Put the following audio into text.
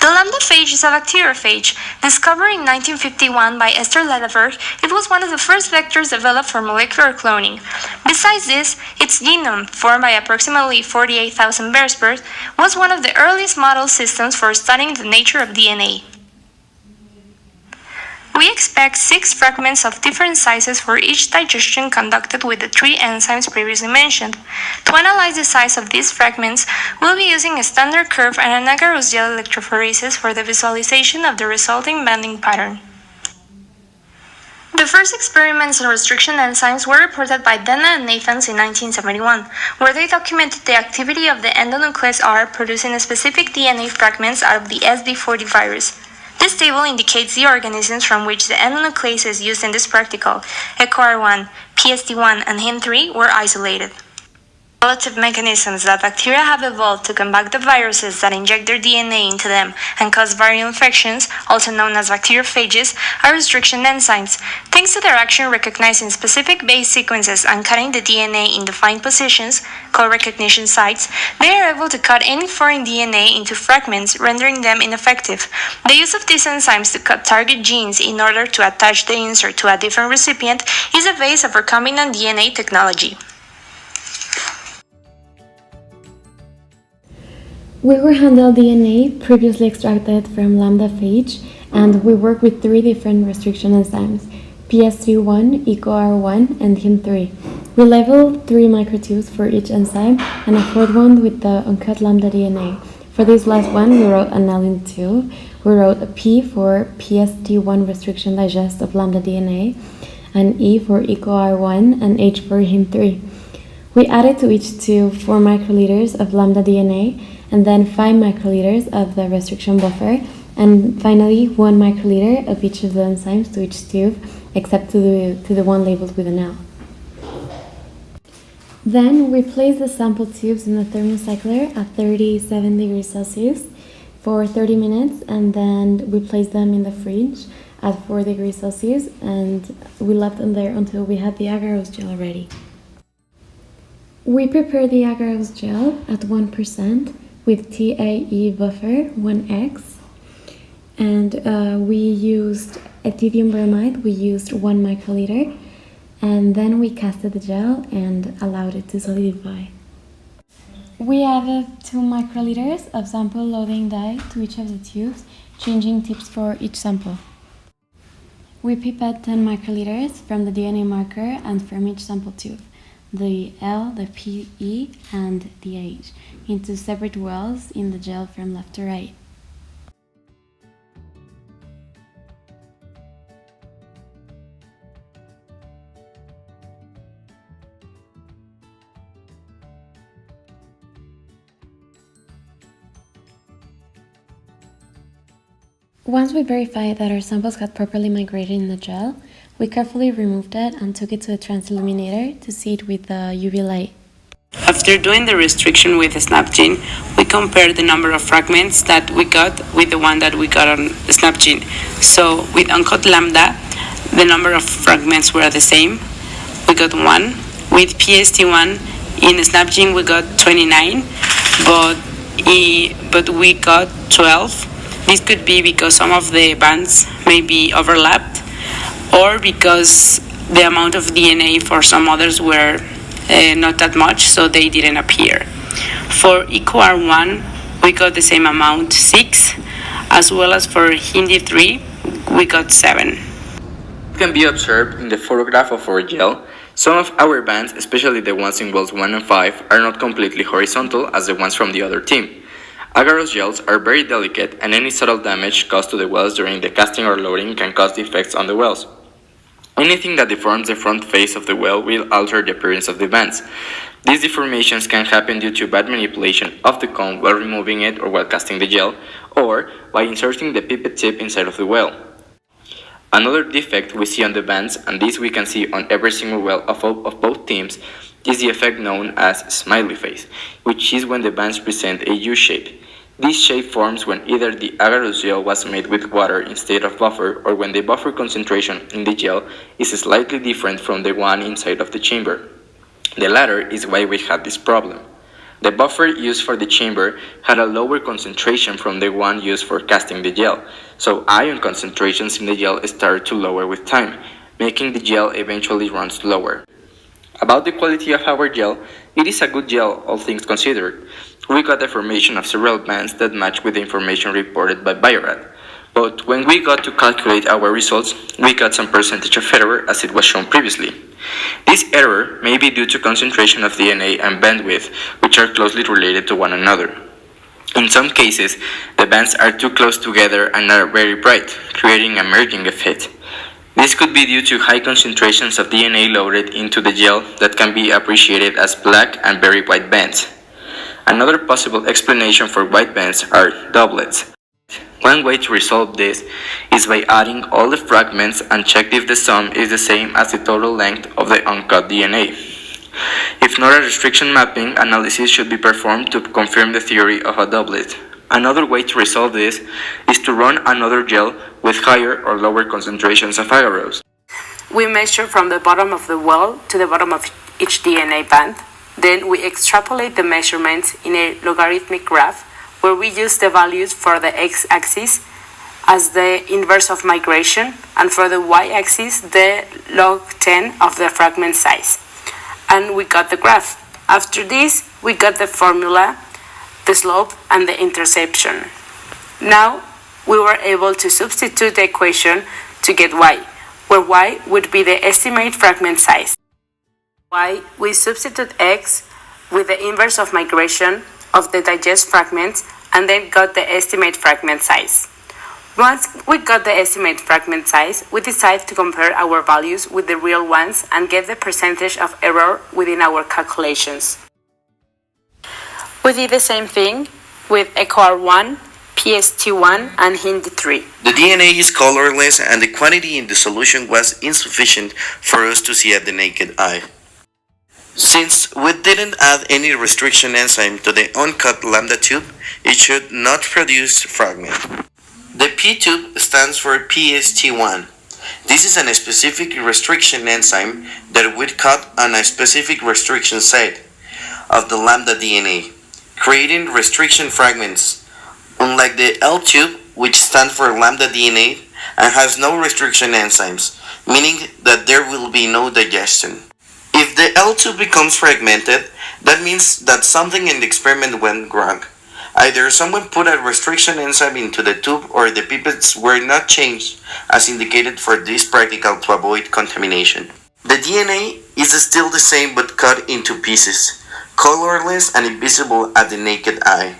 The Lambda phage is a bacteriophage. Discovered in 1951 by Esther Lederberg, it was one of the first vectors developed for molecular cloning. Besides this, its genome, formed by approximately 48,000 bear's births, was one of the earliest model systems for studying the nature of DNA. We expect 6 fragments of different sizes for each digestion conducted with the 3 enzymes previously mentioned. To analyze the size of these fragments, we'll be using a standard curve and an agarose gel electrophoresis for the visualization of the resulting binding pattern. The first experiments on restriction enzymes were reported by Dana and Nathans in 1971, where they documented the activity of the endonuclease R producing specific DNA fragments out of the SD40 virus. This table indicates the organisms from which the endonucleases used in this practical, EcoR1, PST1, and HIN3, were isolated. Relative mechanisms that bacteria have evolved to combat the viruses that inject their DNA into them and cause viral infections, also known as bacteriophages, are restriction enzymes. Thanks to their action recognizing specific base sequences and cutting the DNA in defined positions, called recognition sites, they are able to cut any foreign DNA into fragments, rendering them ineffective. The use of these enzymes to cut target genes in order to attach the insert to a different recipient is a base of recombinant DNA technology. We will handle DNA previously extracted from Lambda phage, and we work with 3 different restriction enzymes, PST1, EcoR1, and HIN3. We labeled 3 microtubes for each enzyme and a 4th one with the uncut Lambda DNA. For this last one, we wrote an L in 2. We wrote a P for PST1 restriction digest of Lambda DNA, and E for EcoR1, and H for HIN3. We added to each tube 4 microliters of Lambda DNA, and then 5 microliters of the restriction buffer, and finally 1 microliter of each of the enzymes to each tube, except to the one labeled with an L. Then we place the sample tubes in the thermocycler at 37 degrees Celsius for 30 minutes, and then we place them in the fridge at 4 degrees Celsius, and we left them there until we had the agarose gel ready. We prepare the agarose gel at 1%, with TAE buffer 1x, and we used ethidium bromide. We used 1 microliter, and then we casted the gel and allowed it to solidify. We added 2 microliters of sample loading dye to each of the tubes, changing tips for each sample. We pipette 10 microliters from the DNA marker and from each sample tube, the L, the PE, and the H, into separate wells in the gel from left to right. Once we verified that our samples had properly migrated in the gel, we carefully removed it and took it to a transilluminator to see it with the UV light. After doing the restriction with SnapGene, we compared the number of fragments that we got with the one that we got on SnapGene. So with uncut Lambda, the number of fragments were the same. We got 1. With PST1 in SnapGene we got 29, but we got 12. This could be because some of the bands may be overlapped, or because the amount of DNA for some others were not that much, so they didn't appear. For EcoR1, we got the same amount, 6, as well as for HIN3, we got 7. It can be observed in the photograph of our gel. Some of our bands, especially the ones in wells 1 and 5, are not completely horizontal as the ones from the other team. Agarose gels are very delicate, and any subtle damage caused to the wells during the casting or loading can cause defects on the wells. Anything that deforms the front face of the well will alter the appearance of the bands. These deformations can happen due to bad manipulation of the cone while removing it or while casting the gel, or by inserting the pipette tip inside of the well. Another defect we see on the bands, and this we can see on every single well of both teams, is the effect known as smiley face, which is when the bands present a U-shape. This shape forms when either the agarose gel was made with water instead of buffer, or when the buffer concentration in the gel is slightly different from the one inside of the chamber. The latter is why we had this problem. The buffer used for the chamber had a lower concentration from the one used for casting the gel, so ion concentrations in the gel started to lower with time, making the gel eventually run slower. About the quality of our gel, it is a good gel, all things considered. We got the formation of several bands that match with the information reported by Biorad. But when we got to calculate our results, we got some percentage of error as it was shown previously. This error may be due to concentration of DNA and bandwidth, which are closely related to one another. In some cases, the bands are too close together and are very bright, creating a merging effect. This could be due to high concentrations of DNA loaded into the gel that can be appreciated as black and very white bands. Another possible explanation for white bands are doublets. One way to resolve this is by adding all the fragments and check if the sum is the same as the total length of the uncut DNA. If not, a restriction mapping analysis should be performed to confirm the theory of a doublet. Another way to resolve this is to run another gel with higher or lower concentrations of agarose. We measure from the bottom of the well to the bottom of each DNA band. Then we extrapolate the measurements in a logarithmic graph where we use the values for the x-axis as the inverse of migration and for the y-axis the log 10 of the fragment size. And we got the graph. After this, we got the formula, the slope, and the interception. Now, we were able to substitute the equation to get y, where y would be the estimate fragment size. Y, we substitute x with the inverse of migration of the digest fragments and then got the estimate fragment size. Once we got the estimate fragment size, we decide to compare our values with the real ones and get the percentage of error within our calculations. We did the same thing with EcoR1, PST1, and HIND3. The DNA is colorless and the quantity in the solution was insufficient for us to see at the naked eye. Since we didn't add any restriction enzyme to the uncut lambda tube, it should not produce fragment. The P tube stands for PST1. This is a specific restriction enzyme that would cut on a specific restriction site of the lambda DNA, creating restriction fragments, unlike the L tube, which stands for lambda DNA and has no restriction enzymes, meaning that there will be no digestion. If the L tube becomes fragmented, that means that something in the experiment went wrong. Either someone put a restriction enzyme into the tube or the pipettes were not changed as indicated for this practical to avoid contamination. The DNA is still the same but cut into pieces, colorless and invisible at the naked eye.